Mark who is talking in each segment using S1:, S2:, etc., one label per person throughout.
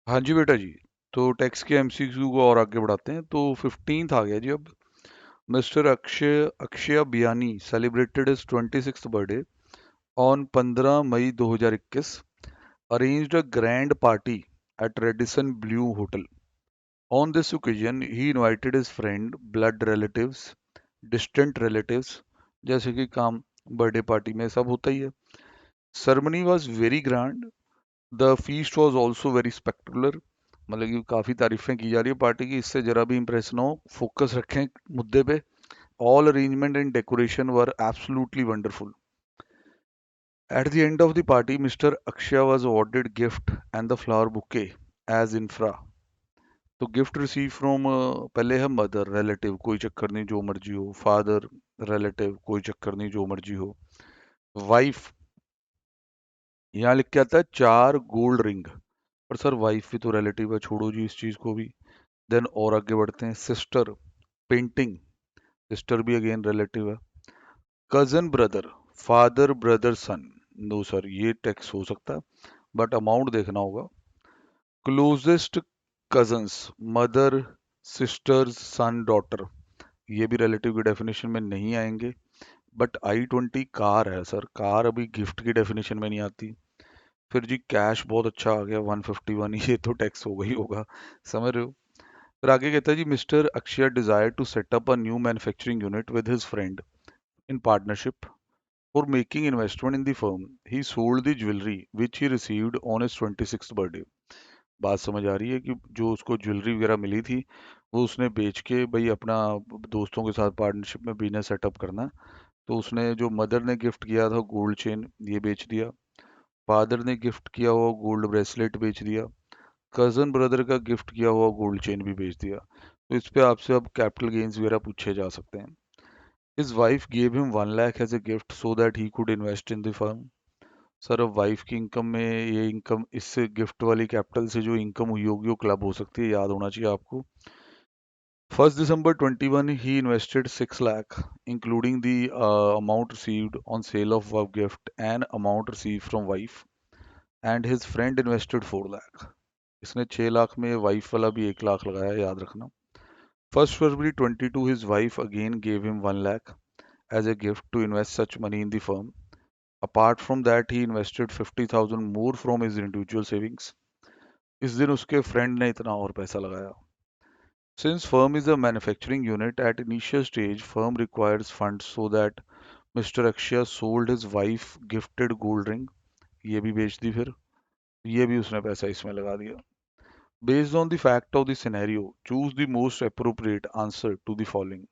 S1: हाँ जी बेटा जी। तो टैक्स के एमसीक्यू को और आगे बढ़ाते हैं। तो 15th आ गया जी अब। Mister Akshay Akshay Biyani celebrated his 26th birthday on 15 May 2021, arranged a grand party at Radisson Blue Hotel. On this occasion, he invited his friend, blood relatives, distant relatives, जैसे कि काम बर्थडे पार्टी में सब होता ही है। Ceremony was very grand. The feast was also very स्पेक्टुलर। मतलब कि काफ़ी तारीफें की जा रही है पार्टी की, इससे जरा भी इंप्रेस ना हो, फोकस रखें मुद्दे पे। All arrangement and decoration were absolutely wonderful. At the end of the party mister Akshay was awarded gift and the flower bouquet as infra. तो गिफ्ट रिसीव फ्रॉम, पहले है मदर रिलेटिव, कोई चक्कर नहीं जो मर्जी हो। फादर रिलेटिव, कोई चक्कर नहीं जो मर्जी हो। वाइफ, यहाँ लिख के आता है 4 गोल्ड रिंग, पर सर वाइफ भी तो रिलेटिव है, छोड़ो जी इस चीज को भी। देन और आगे बढ़ते हैं। सिस्टर पेंटिंग, सिस्टर भी अगेन रिलेटिव है। कजन ब्रदर, फादर ब्रदर सन, नो सर ये टेक्स्ट हो सकता है बट अमाउंट देखना होगा। Closest cousins, mother sisters son daughter, ये भी रिलेटिव की डेफिनेशन में नहीं आएंगे। बट I-20 कार है सर, कार अभी गिफ्ट की डेफिनेशन में नहीं आती। फिर जी कैश बहुत अच्छा आ गया 151, ये तो टैक्स होगा ही होगा, समझ रहे हो। फिर आगे कहता है जी mister Akshay desire to set up a new manufacturing unit with his friend in partnership for making investment in the firm. He sold the jewellery which he received on his 26th birthday. बात समझ आ रही है कि जो उसको jewellery वगैरह मिली थी वो उसने बेच के भाई अपना दोस्तों के साथ पार्टनरशिप में बिजनेस सेटअप करना है। तो उसने जो मदर ने गिफ्ट किया था गोल्ड चेन, ये बेच दिया। फादर ने गिफ्ट किया हुआ गोल्ड ब्रेसलेट बेच दिया। कजन ब्रदर का गिफ्ट किया हुआ गोल्ड चेन भी बेच दिया। तो इस पे आपसे अब कैपिटल गेन्स वगैरह पूछे जा सकते हैं। His wife gave him 1 lakh as a gift so that he could invest in the firm. Sir अब वाइफ की इनकम में ये इनकम, इससे गिफ्ट वाली कैपिटल से जो इनकम हुई होगी वो क्लब हो सकती है, याद होना चाहिए आपको। 1 December 21 he invested 6 lakh including the amount received on sale of gift and amount received from wife, and his friend invested 4 lakh। इसने 6 लाख में वाइफ वाला भी 1 लाख लगाया, याद रखना। 1 February 22 his wife again gave him 1 lakh as a gift to invest such money in the firm. Apart from that he invested 50,000 more from his individual savings। इस दिन उसके फ्रेंड ने इतना और पैसा लगाया। Since firm is a manufacturing unit at initial stage, firm requires funds so that Mr. Akshay sold his wife gifted gold ring। ये भी बेच दी फिर, ये भी उसने पैसा इसमें लगा दिया। Based on the fact of the scenario, choose the most appropriate answer to the following.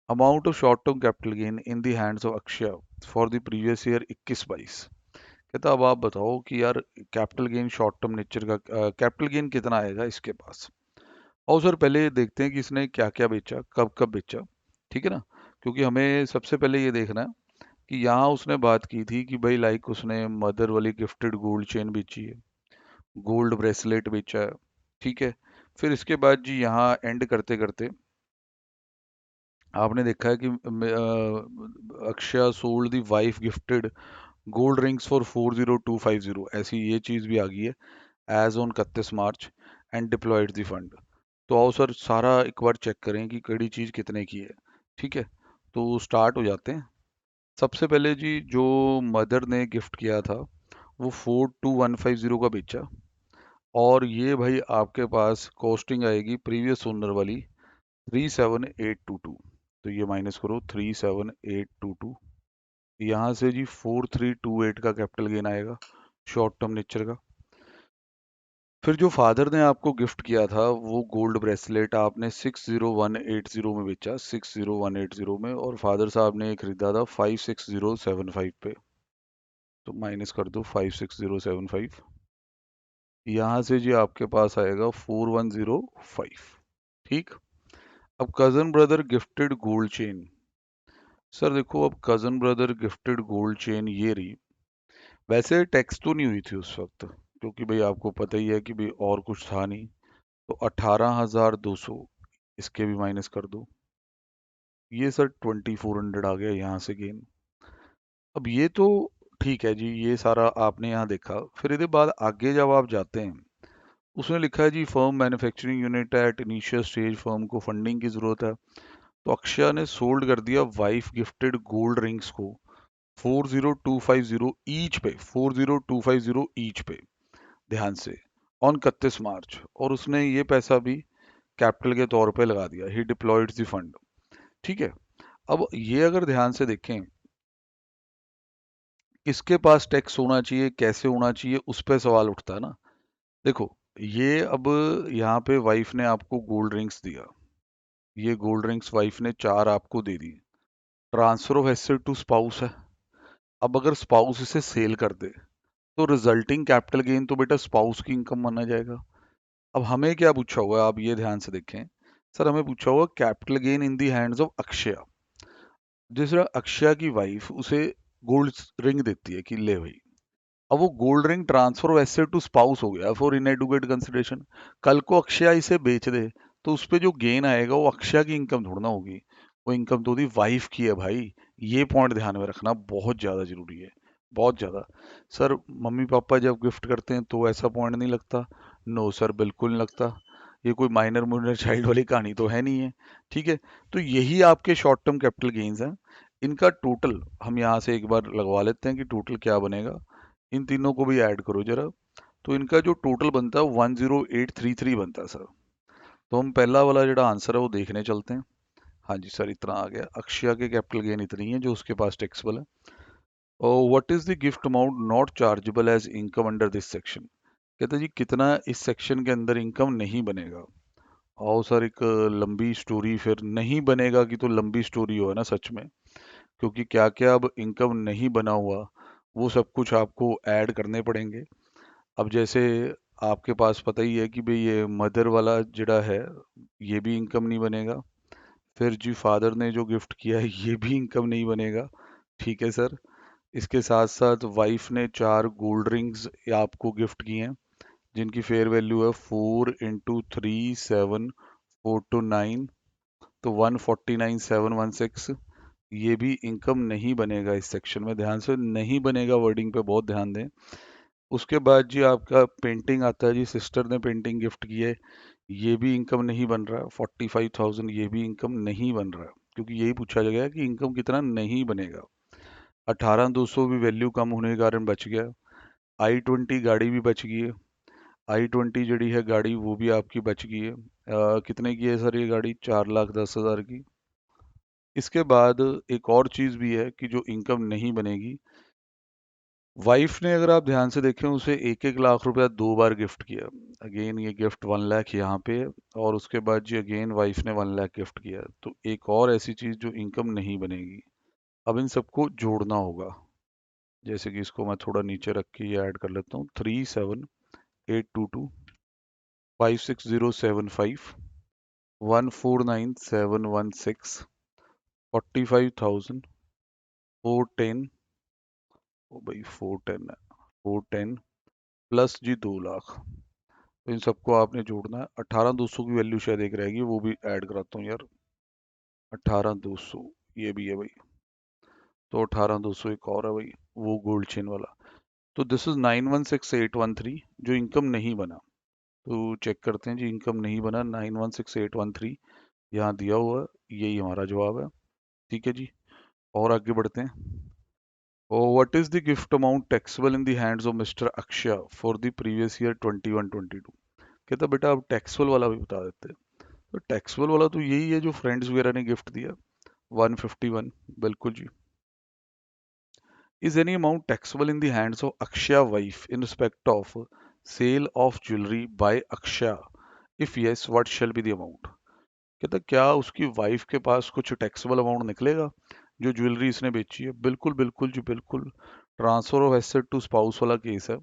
S1: Amount of short-term capital gain in the hands of Akshay for the previous year 21-22। कहता अब आप बताओ कि यार capital gain short term nature का capital gain कितना आएगा इसके पास। और सर पहले देखते हैं कि इसने क्या क्या बेचा, कब कब बेचा, ठीक है ना। क्योंकि हमें सबसे पहले ये देखना है कि यहाँ उसने बात की थी कि भाई लाइक उसने मदर वाली गिफ्टेड गोल्ड चेन बेची है, गोल्ड ब्रेसलेट बेचा है, ठीक है। फिर इसके बाद जी यहाँ एंड करते करते आपने देखा है कि Akshay sold the wife gifted gold rings for 40250, ऐसी ये चीज़ भी आ गई है as on 31 March and deployed the fund. तो आओ सर सारा एक बार चेक करें कि कड़ी चीज़ कितने की है, ठीक है। तो स्टार्ट हो जाते हैं। सबसे पहले जी जो मदर ने गिफ्ट किया था वो 42150 का बेचा, और ये भाई आपके पास कॉस्टिंग आएगी प्रीवियस ओनर वाली 37822। तो ये माइनस करो 37822, यहाँ से जी 4328 का कैपिटल गेन आएगा शॉर्ट टर्म नेचर का। फिर जो फादर ने आपको गिफ्ट किया था वो गोल्ड ब्रेसलेट आपने 60180 में बेचा, 60180 में, और फादर साहब ने खरीदा था 56075 पे। तो माइनस कर दो 56075, यहाँ से जी आपके पास आएगा 4105, ठीक। अब cousin brother gifted gold chain. Sir देखो अब cousin brother gifted gold chain ये रही। वैसे टैक्स तो नहीं हुई थी उस वक्त, क्योंकि भाई आपको पता ही है कि भाई और कुछ था नहीं। तो 18,200, इसके भी माइनस कर दो। ये सर 2400 आ गया यहाँ से गेन। अब ये तो ठीक है जी, ये सारा आपने यहाँ देखा। फिर इसके बाद आगे जब आप जाते हैं उसने लिखा है जी firm manufacturing unit at initial stage, firm को फंडिंग की जरूरत है। तो अक्षया ने सोल्ड कर दिया वाइफ गिफ्टेड गोल्ड रिंग्स को 40250 ईच पे, 40250 ईच पे, ध्यान से, ऑन 31 मार्च। और उसने ये पैसा भी कैपिटल के तौर पे लगा दिया, ही डिप्लॉयड द फंड। ठीक है। अब ये अगर ध्यान से देखें, किसके पास टैक्स होना चाहिए, कैसे होना चाहिए, उस पर सवाल उठता है ना। देखो, ये अब यहाँ पे वाइफ ने आपको गोल्ड रिंग्स दिया, ये गोल्ड रिंग्स वाइफ ने 4 आपको दे दी, transfer of asset to spouse है। अब अगर स्पाउस इसे सेल कर दे तो रिजल्टिंग कैपिटल गेन तो बेटा स्पाउस की इनकम माना जाएगा। अब हमें क्या पूछा हुआ है, आप ये ध्यान से देखें। सर हमें पूछा हुआ capital gain in the hands of Akshaya. जिस तरह अक्षया की वाइफ उसे गोल्ड रिंग देती है कि ले भाई, अब वो gold ring transfer of asset to spouse हो गया फॉर इनएडुकेट कंसिडरेशन। कल को अक्षया इसे बेच दे तो उस पे जो गेन आएगा वो अक्षया की इनकम थोड़ा ना होगी, वो इनकम तो ਉਹਦੀ वाइफ की है भाई। ये पॉइंट ध्यान में रखना बहुत ज्यादा जरूरी है, बहुत ज्यादा। सर मम्मी पापा जब गिफ्ट करते हैं तो ऐसा पॉइंट नहीं लगता? नो सर, बिल्कुल नहीं लगता। ये कोई माइनर मुनर चाइल्ड वाली कहानी तो है नहीं है। ठीक है। तो यही आपके शॉर्ट टर्म कैपिटल गेन्स हैं। इनका टोटल हम यहाँ से एक बार लगवा लेते हैं कि टोटल क्या बनेगा। इन तीनों को भी ऐड करो जरा, तो इनका जो टोटल बनता है 10833 बनता है सर। तो हम पहला वाला जो आंसर है वो देखने चलते हैं। हाँ जी सर, इतना आ गया, अक्षया के कैपिटल गेन इतनी है जो उसके पास टैक्सेबल है। और what is the gift amount not chargeable as income under this section. कहते हैं जी कितना इस सेक्शन के अंदर इनकम नहीं बनेगा। आओ सर, एक लंबी स्टोरी, फिर नहीं बनेगा कि तो लंबी स्टोरी हो है ना सच में, क्योंकि क्या क्या अब इनकम नहीं बना हुआ वो सब कुछ आपको ऐड करने पड़ेंगे। अब जैसे आपके पास पता ही है कि भाई ये मदर वाला जड़ा है, ये भी इनकम नहीं बनेगा। फिर जी फादर ने जो गिफ्ट किया है ये भी इनकम नहीं बनेगा। ठीक है सर। इसके साथ साथ वाइफ ने 4 गोल्ड रिंग्स आपको गिफ्ट किए हैं जिनकी फेयर वैल्यू है 4 into 3 7 4 to 9, तो 149,716। ये भी इनकम नहीं बनेगा इस सेक्शन में, ध्यान से नहीं बनेगा वर्डिंग पे बहुत ध्यान दें। उसके बाद जी आपका पेंटिंग आता है जी, सिस्टर ने पेंटिंग गिफ्ट की है, ये भी इनकम नहीं बन रहा है। 45,000 ये भी इनकम नहीं बन रहा है, क्योंकि यही पूछा गया कि इनकम कितना नहीं बनेगा। 18,200 भी वैल्यू कम होने के कारण बच गया। i20 गाड़ी भी बच गई है। i20 जड़ी है गाड़ी वो भी आपकी बच गई है। कितने की है सर ये गाड़ी? 4,10,000 की। इसके बाद एक और चीज भी है कि जो इनकम नहीं बनेगी, वाइफ ने अगर आप ध्यान से देखें उसे 1-1 लाख रुपया 2 बार गिफ्ट किया। अगेन ये गिफ्ट 1 लाख यहाँ पे है, और उसके बाद जी अगेन वाइफ ने 1 लाख गिफ्ट किया, तो एक और ऐसी चीज जो इनकम नहीं बनेगी। अब इन सबको जोड़ना होगा। जैसे कि इसको मैं थोड़ा नीचे रख के ये ऐड कर लेता हूँ, 37,822 56075 149,716 45,410। ओ भाई 410 है, 410 प्लस जी 2 लाख। तो इन सबको आपने जोड़ना है। 18,200 की वैल्यू शायद एक रहेगी, वो भी ऐड कराता हूँ यार। 18,200 ये भी है भाई, तो 18,200 एक और है भाई, वो गोल्ड चेन वाला। तो दिस इज 916813 जो इनकम नहीं बना। तो चेक करते हैं जी, इनकम नहीं बना 916813 यहाँ दिया हुआ है, यही हमारा जवाब है। ठीक है जी, और आगे बढ़ते हैं। What is the gift amount taxable in the hands of mister Akshay for the previous year 21-22। कहता बेटा अब टैक्सेबल वाला भी बता देते हैं। तो टैक्सेबल वाला तो यही है जो फ्रेंड्स वगैरह ने गिफ्ट दिया, 151। बिल्कुल जी। Is any amount taxable in the hands of Akshay wife in respect of sale of jewellery by Akshay, if yes what shall be the amount. कहता क्या उसकी वाइफ के पास कुछ टैक्सेबल अमाउंट निकलेगा जो ज्वेलरी इसने बेची है? बिल्कुल बिल्कुल जी बिल्कुल, transfer of asset to spouse वाला केस है।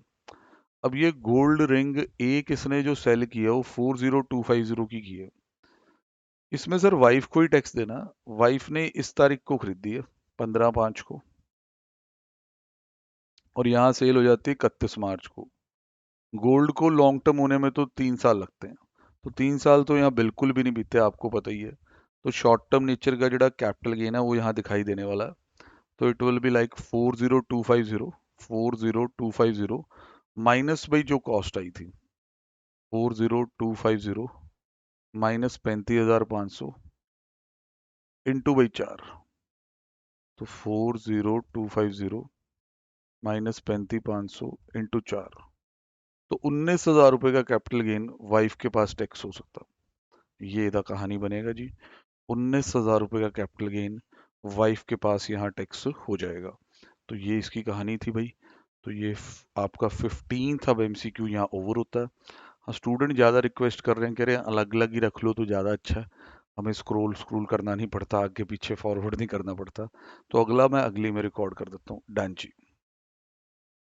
S1: अब ये गोल्ड रिंग एक इसने जो सेल की है वो 40250 की है। इसमें सर वाइफ को ही टैक्स देना। वाइफ ने इस तारीख को खरीदी है, 15/5 को, और यहाँ सेल हो जाती है 31 मार्च को। गोल्ड को लॉन्ग टर्म होने में तो 3 साल लगते हैं, तो 3 साल तो यहाँ बिल्कुल भी नहीं बीते, आपको पता ही है। तो शॉर्ट टर्म नेचर का जो कैपिटल गेन है वो यहाँ दिखाई देने वाला है। तो it will be like 40250 minus भाई जो कॉस्ट आई थी, 40250 माइनस 35,500 इंटू बाई 4। तो 40250 माइनस 35,500 इंटू 4। तो 19,000 रुपये का कैपिटल गेन वाइफ के पास टैक्स हो सकता। ये इधर कहानी बनेगा जी। 19,000 रुपये का कैपिटल गेन वाइफ के पास यहाँ टैक्स हो जाएगा। तो ये इसकी कहानी थी भाई। तो ये आपका 15th अब एमसीक्यू यहाँ ओवर होता है। हाँ, स्टूडेंट ज़्यादा रिक्वेस्ट कर रहे हैं, कह रहे हैं अलग अलग ही रख लो तो ज़्यादा अच्छा है, हमें स्क्रॉल स्क्रॉल करना नहीं पड़ता, आगे पीछे फॉरवर्ड नहीं करना पड़ता। तो अगला मैं अगली में रिकॉर्ड कर देता हूँ। डन जी।